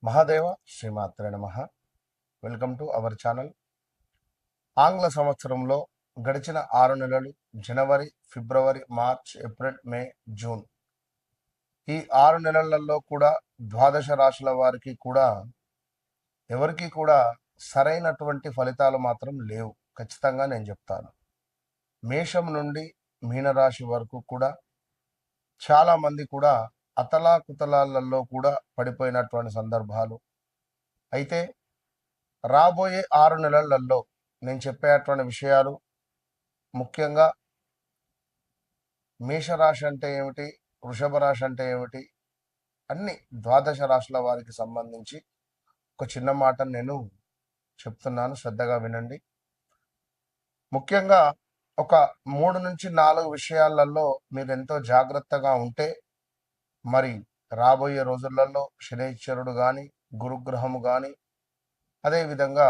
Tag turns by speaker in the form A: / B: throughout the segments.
A: మహాదేవ శ్రీమాత్రే నమః. Welcome to our channel. ఆంగ్ల సంవత్సరంలో గడిచిన 6 నెలలు జనవరి, ఫిబ్రవరి, మార్చ్, ఏప్రిల్, మే, జూన్ ఈ 6 నెలలలో కూడా ద్వాదశ రాశుల వారికి కూడా ఎవరికి కూడా సరైనటువంటి ఫలితాలు మాత్రం లేవు. ఖచ్చితంగా నేను చెప్తాను. మేషం నుండి మీనరాశి వరకు కూడా చాలా మంది కూడా అతలాకుతలాలలో కూడా పడిపోయినటువంటి సందర్భాలు. అయితే రాబోయే 6 నెలలలో నేను చెప్పేటువంటి విషయాలు ముఖ్యంగా మేషరాశి అంటే ఏమిటి, వృషభ రాశి అంటే ఏమిటి, అన్ని ద్వాదశ రాశుల వారికి సంబంధించి ఒక చిన్న మాట నేను చెప్తున్నాను, శ్రద్ధగా వినండి. ముఖ్యంగా ఒక 3 నుంచి 4 విషయాలలో మీరు ఎంతో జాగ్రత్తగా ఉంటే మరి రాబోయే రోజులలో శనైశ్వరుడు కానీ, గురుగ్రహము కానీ, అదేవిధంగా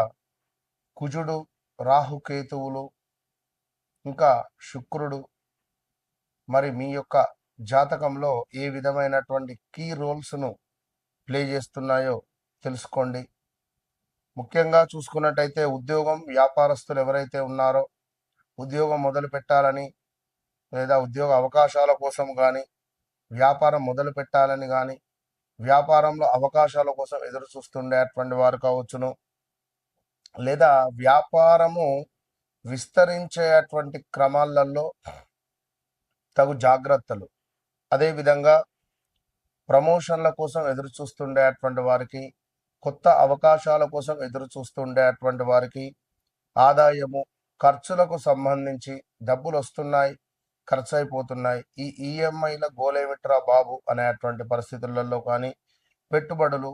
A: కుజుడు, రాహుకేతువులు, ఇంకా శుక్రుడు మరి మీ యొక్క జాతకంలో ఏ విధమైనటువంటి కీ రోల్స్ను ప్లే చేస్తున్నాయో తెలుసుకోండి. ముఖ్యంగా చూసుకున్నట్టయితే ఉద్యోగం, వ్యాపారస్తులు ఎవరైతే ఉన్నారో ఉద్యోగం మొదలు పెట్టాలని లేదా ఉద్యోగ అవకాశాల కోసం కానీ, వ్యాపారం మొదలు పెట్టాలని కానీ, వ్యాపారంలో అవకాశాల కోసం ఎదురు చూస్తుండేటువంటి వారు కావచ్చును, లేదా వ్యాపారము విస్తరించేటువంటి క్రమాలలో తగు జాగ్రత్తలు, అదేవిధంగా ప్రమోషన్ల కోసం ఎదురు చూస్తుండేటువంటి వారికి, కొత్త అవకాశాల కోసం ఎదురు చూస్తుండేటువంటి వారికి, ఆదాయము, ఖర్చులకు సంబంధించి డబ్బులు వస్తున్నాయి, ఖర్చు అయిపోతున్నాయి, ఈ ఈఎంఐల గోలేమిట్రా బాబు అనేటువంటి పరిస్థితులలో కానీ, పెట్టుబడులు,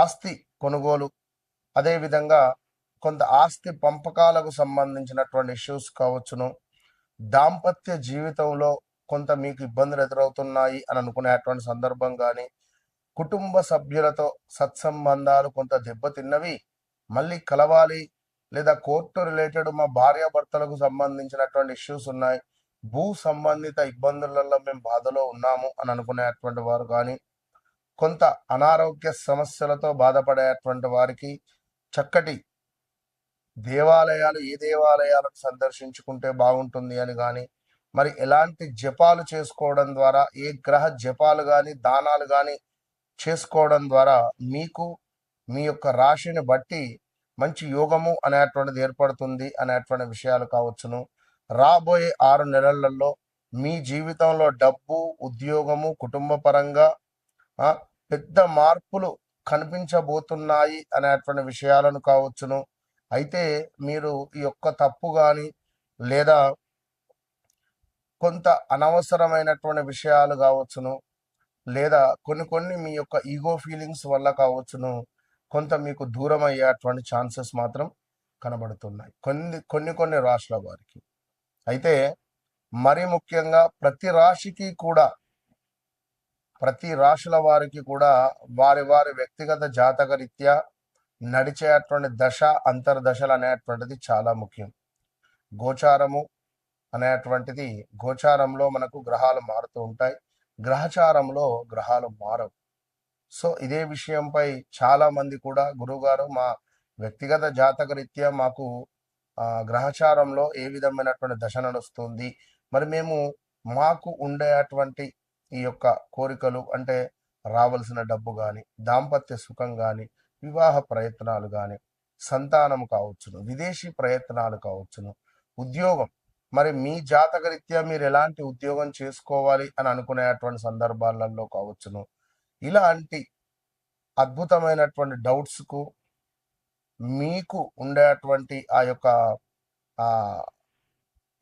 A: ఆస్తి కొనుగోలు, అదేవిధంగా కొంత ఆస్తి పంపకాలకు సంబంధించినటువంటి ఇష్యూస్ కావచ్చును, దాంపత్య జీవితంలో కొంత మీకు ఇబ్బందులు ఎదురవుతున్నాయి అని అనుకునేటువంటి సందర్భం కానీ, కుటుంబ సభ్యులతో సత్సంబంధాలు కొంత దెబ్బతిన్నవి, మళ్ళీ కలవాలి, లేదా కోర్టు రిలేటెడ్ మా భార్యాభర్తలకు సంబంధించినటువంటి ఇష్యూస్ ఉన్నాయి, భూ సంబంధిత ఇబ్బందులలో మేము బాధలో ఉన్నాము అని అనుకునేటువంటి వారు కానీ, కొంత అనారోగ్య సమస్యలతో బాధపడేటువంటి వారికి చక్కటి దేవాలయాలు, ఏ దేవాలయాలను సందర్శించుకుంటే బాగుంటుంది అని కానీ, మరి ఎలాంటి జపాలు చేసుకోవడం ద్వారా, ఏ గ్రహ జపాలు కానీ దానాలు కానీ చేసుకోవడం ద్వారా మీకు మీ యొక్క రాశిని బట్టి మంచి యోగము అనేటువంటిది ఏర్పడుతుంది అనేటువంటి విషయాలు కావచ్చును. రాబోయే 6 నెలలలో మీ జీవితంలో డబ్బు, ఉద్యోగము, కుటుంబ పరంగా పెద్ద మార్పులు కనిపించబోతున్నాయి అనేటువంటి విషయాలను కావచ్చును. అయితే మీరు ఈ యొక్క తప్పు కానీ లేదా కొంత అనవసరమైనటువంటి విషయాలు కావచ్చును, లేదా కొన్ని మీ యొక్క ఈగో ఫీలింగ్స్ వల్ల కావచ్చును, కొంత మీకు దూరం అయ్యేటువంటి ఛాన్సెస్ మాత్రం కనబడుతున్నాయి కొన్ని రాశుల వారికి. అయితే మరి ముఖ్యంగా ప్రతి రాశుల వారికి కూడా వారి వారి వ్యక్తిగత జాతక రీత్యా నడిచేటువంటి దశ, అంతర్దశలు అనేటువంటిది చాలా ముఖ్యం. గోచారము అనేటువంటిది, గోచారంలో మనకు గ్రహాలు మారుతూ ఉంటాయి, గ్రహచారంలో గ్రహాలు మారవు. సో ఇదే విషయంపై చాలా మంది కూడా గురువుగారు మా వ్యక్తిగత జాతక రీత్యా మాకు గ్రహచారంలో ఏ విధమైనటువంటి దశ నడుస్తుంది, మరి మేము మాకు ఉండేటువంటి ఈ యొక్క కోరికలు అంటే రావాల్సిన డబ్బు కానీ, దాంపత్య సుఖం కానీ, వివాహ ప్రయత్నాలు కానీ, సంతానం కావచ్చును, విదేశీ ప్రయత్నాలు కావచ్చును, ఉద్యోగం, మరి మీ జాతక రీత్యా మీరు ఎలాంటి ఉద్యోగం చేసుకోవాలి అని అనుకునేటువంటి సందర్భాలలో కావచ్చును, ఇలాంటి అద్భుతమైనటువంటి డౌట్స్కు మీకు ఉండేటువంటి ఆ యొక్క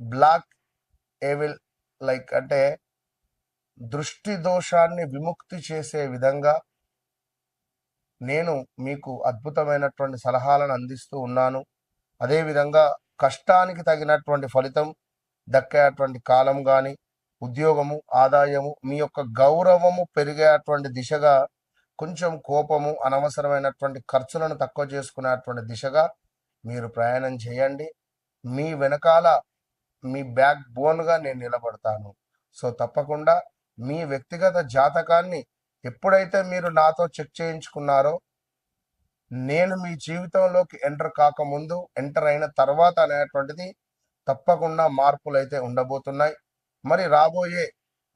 A: బ్లాక్ ఏవిల్ లైక్ అంటే దృష్టి దోషాన్ని విముక్తి చేసే విధంగా నేను మీకు అద్భుతమైనటువంటి సలహాలను అందిస్తూ ఉన్నాను. అదేవిధంగా కష్టానికి తగినటువంటి ఫలితం దక్కేటువంటి కాలం కానీ, ఉద్యోగము, ఆదాయము, మీ యొక్క గౌరవము పెరిగేటువంటి దిశగా, కొంచెం కోపము, అనవసరమైనటువంటి ఖర్చులను తక్కువ చేసుకునేటువంటి దిశగా మీరు ప్రయాణం చేయండి. మీ వెనకాల మీ బ్యాక్ బోన్గా నేను నిలబడతాను. సో తప్పకుండా మీ వ్యక్తిగత జాతకాన్ని ఎప్పుడైతే మీరు నాతో చెక్ చేయించుకున్నారో, నేను మీ జీవితంలోకి ఎంటర్ కాకముందు, ఎంటర్ అయిన తర్వాత అనేటువంటిది తప్పకుండా మార్పులు అయితే ఉండబోతున్నాయి. మరి రాబోయే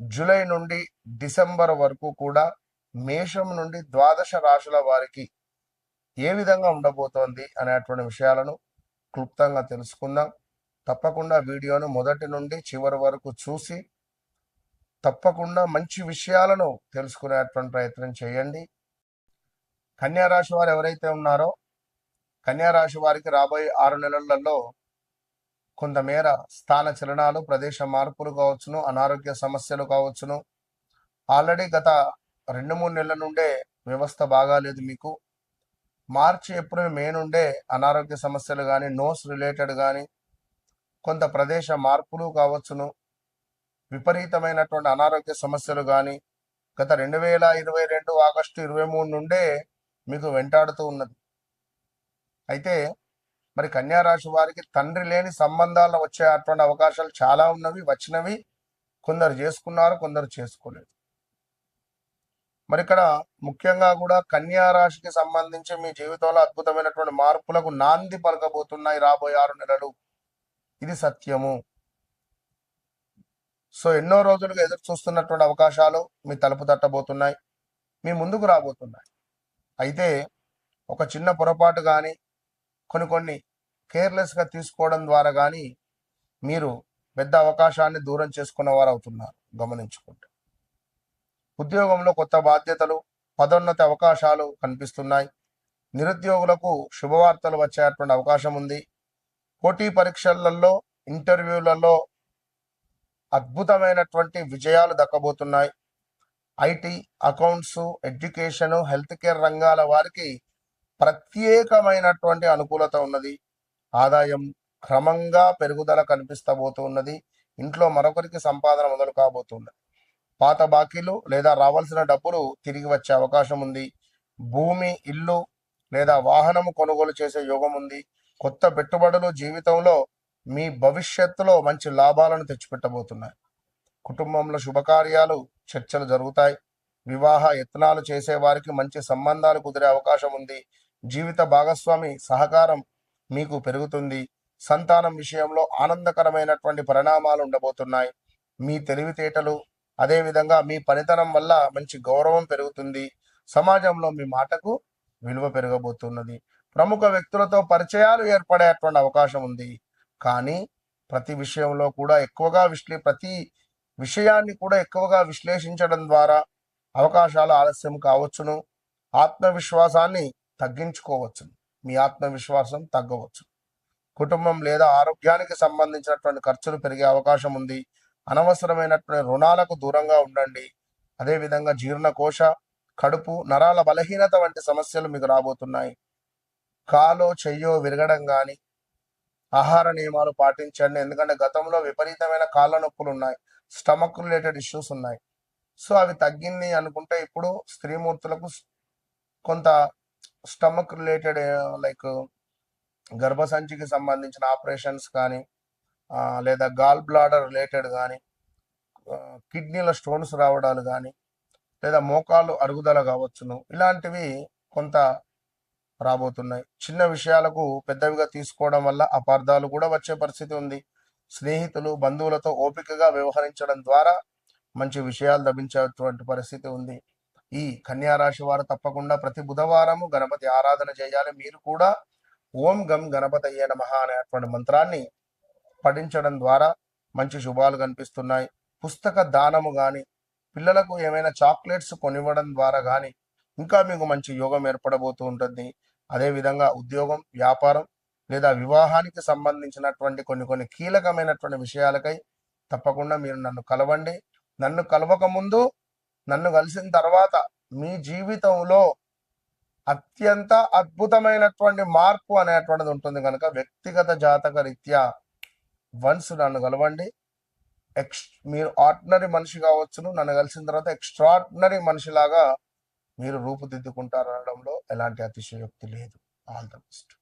A: జూలై నుండి డిసెంబర్ వరకు కూడా మేషం నుండి ద్వాదశ రాశుల వారికి ఏ విధంగా ఉండబోతోంది అనేటువంటి విషయాలను క్లుప్తంగా తెలుసుకుందాం. తప్పకుండా వీడియోను మొదటి నుండి చివరి వరకు చూసి తప్పకుండా మంచి విషయాలను తెలుసుకునేటువంటి ప్రయత్నం చేయండి. కన్యా రాశి వారు ఎవరైతే ఉన్నారో, కన్యా రాశి వారికి రాబోయే 6 నెలలలో కొంతమేర స్థాన చలనాలు, ప్రదేశ మార్పులు కావచ్చును, అనారోగ్య సమస్యలు కావచ్చును. ఆల్రెడీ గత 2-3 నెలల నుండే వ్యవస్థ బాగాలేదు మీకు. మార్చి, ఏప్రిల్, మే నుండే అనారోగ్య సమస్యలు కానీ, నోస్ రిలేటెడ్ కానీ, కొంత ప్రదేశ మార్పులు కావచ్చును, విపరీతమైనటువంటి అనారోగ్య సమస్యలు కానీ గత 2022 ఆగస్టు 23 నుండే మీకు వెంటాడుతూ ఉన్నది. అయితే మరి కన్యా రాశి వారికి తండ్రి లేని సంబంధాలు వచ్చేటువంటి అవకాశాలు చాలా ఉన్నవి, వచ్చినవి. కొందరు చేసుకున్నారు, కొందరు చేసుకోలేదు. మరి ఇక్కడ ముఖ్యంగా కూడా కన్యా రాశికి సంబంధించి మీ జీవితంలో అద్భుతమైనటువంటి మార్పులకు నాంది పలకబోతున్నాయి రాబోయే 6 నెలలు. ఇది సత్యము. సో ఎన్నో రోజులుగా ఎదురు చూస్తున్నటువంటి అవకాశాలు మీ తలుపు తట్టబోతున్నాయి, మీ ముందుకు రాబోతున్నాయి. అయితే ఒక చిన్న పొరపాటు కానీ, కొన్ని కేర్లెస్గా తీసుకోవడం ద్వారా కానీ మీరు పెద్ద అవకాశాన్ని దూరం చేసుకున్న వారు అవుతున్నారు గమనించుకుంటే. ఉద్యోగంలో కొత్త బాధ్యతలు, పదోన్నతి అవకాశాలు కనిపిస్తున్నాయి. నిరుద్యోగులకు శుభవార్తలు వచ్చేటువంటి అవకాశం ఉంది. పోటీ పరీక్షలలో, ఇంటర్వ్యూలలో అద్భుతమైనటువంటి విజయాలు దక్కబోతున్నాయి. IT, accounts, education, health care రంగాల వారికి ప్రత్యేకమైనటువంటి అనుకూలత ఉన్నది. ఆదాయం క్రమంగా పెరుగుదల కనిపిస్తబోతున్నది. ఇంట్లో మరొకరికి సంపాదన మొదలు కాబోతున్నది. పాత బాకీలు లేదా రావాల్సిన డబ్బులు తిరిగి వచ్చే అవకాశం ఉంది. భూమి, ఇల్లు లేదా వాహనము కొనుగోలు చేసే యోగం ఉంది. కొత్త పెట్టుబడులు జీవితంలో మీ భవిష్యత్తులో మంచి లాభాలను తెచ్చిపెట్టబోతున్నాయి. కుటుంబంలో శుభకార్యాలు, చర్చలు జరుగుతాయి. వివాహ యత్నాలు చేసే వారికి మంచి సంబంధాలు కుదిరే అవకాశం ఉంది. జీవిత భాగస్వామి సహకారం మీకు పెరుగుతుంది. సంతానం విషయంలో ఆనందకరమైనటువంటి పరిణామాలు ఉండబోతున్నాయి. మీ తెలివితేటలు, అదేవిధంగా మీ పనితనం వల్ల మంచి గౌరవం పెరుగుతుంది. సమాజంలో మీ మాటకు విలువ పెరగబోతున్నది. ప్రముఖ వ్యక్తులతో పరిచయాలు ఏర్పడేటువంటి అవకాశం ఉంది. కానీ ప్రతి విషయంలో కూడా ప్రతి విషయాన్ని కూడా ఎక్కువగా విశ్లేషించడం ద్వారా అవకాశాలు ఆలస్యం కావచ్చును. ఆత్మవిశ్వాసాన్ని తగ్గించుకోవచ్చును. మీ ఆత్మవిశ్వాసం తగ్గవచ్చు. కుటుంబం లేదా ఆరోగ్యానికి సంబంధించినటువంటి ఖర్చులు పెరిగే అవకాశం ఉంది. అనవసరమైనటువంటి రుణాలకు దూరంగా ఉండండి. అదేవిధంగా జీర్ణకోశ, కడుపు, నరాల బలహీనత వంటి సమస్యలు మీకు రాబోతున్నాయి. కాలో చెయ్యో విరగడం కానీ, ఆహార నియమాలు పాటించండి. ఎందుకంటే గతంలో విపరీతమైన కాళ్ళ నొప్పులు ఉన్నాయి, స్టమక్ రిలేటెడ్ ఇష్యూస్ ఉన్నాయి. సో అవి తగ్గింది అనుకుంటే ఇప్పుడు స్త్రీమూర్తులకు కొంత స్టమక్ రిలేటెడ్ లైక్ గర్భసంచికి సంబంధించిన ఆపరేషన్స్ కానీ, లేదా గాల్ బ్లాడర్ రిలేటెడ్ కానీ, కిడ్నీల స్టోన్స్ రావడాలు కానీ, లేదా మోకాలు అరుగుదల కావచ్చును, ఇలాంటివి కొంత రాబోతున్నాయి. చిన్న విషయాలకు పెద్దవిగా తీసుకోవడం వల్ల అపార్థాలు కూడా వచ్చే పరిస్థితి ఉంది. స్నేహితులు, బంధువులతో ఓపికగా వ్యవహరించడం ద్వారా మంచి విషయాలు లభించేటువంటి పరిస్థితి ఉంది. ఈ కన్యా రాశి వారు తప్పకుండా ప్రతి బుధవారము గణపతి ఆరాధన చేయాలి. మీరు కూడా ఓం గం గణపతయ్యే నమః అనేటువంటి మంత్రాన్ని పఠించడం ద్వారా మంచి శుభాలు కనిపిస్తున్నాయి. పుస్తక దానము కానీ, పిల్లలకు ఏమైనా చాక్లెట్స్ కొనివ్వడం ద్వారా కానీ ఇంకా మీకు మంచి యోగం ఏర్పడబోతూ ఉంటుంది. అదేవిధంగా ఉద్యోగం, వ్యాపారం లేదా వివాహానికి సంబంధించినటువంటి కొన్ని కీలకమైనటువంటి విషయాలకై తప్పకుండా మీరు నన్ను కలవండి. నన్ను కలవక ముందు, నన్ను కలిసిన తర్వాత మీ జీవితంలో అత్యంత అద్భుతమైనటువంటి మార్పు అనేటువంటిది ఉంటుంది కనుక వ్యక్తిగత జాతక రీత్యా వన్స్ నన్ను కలవండి. మీరు ఆర్డినరీ మనిషి కావచ్చును, నన్ను కలిసిన తర్వాత ఎక్స్ట్రాడినరీ మనిషిలాగా మీరు రూపుదిద్దుకుంటారు అనడంలో ఎలాంటి అతిశయోక్తి లేదు. All the best.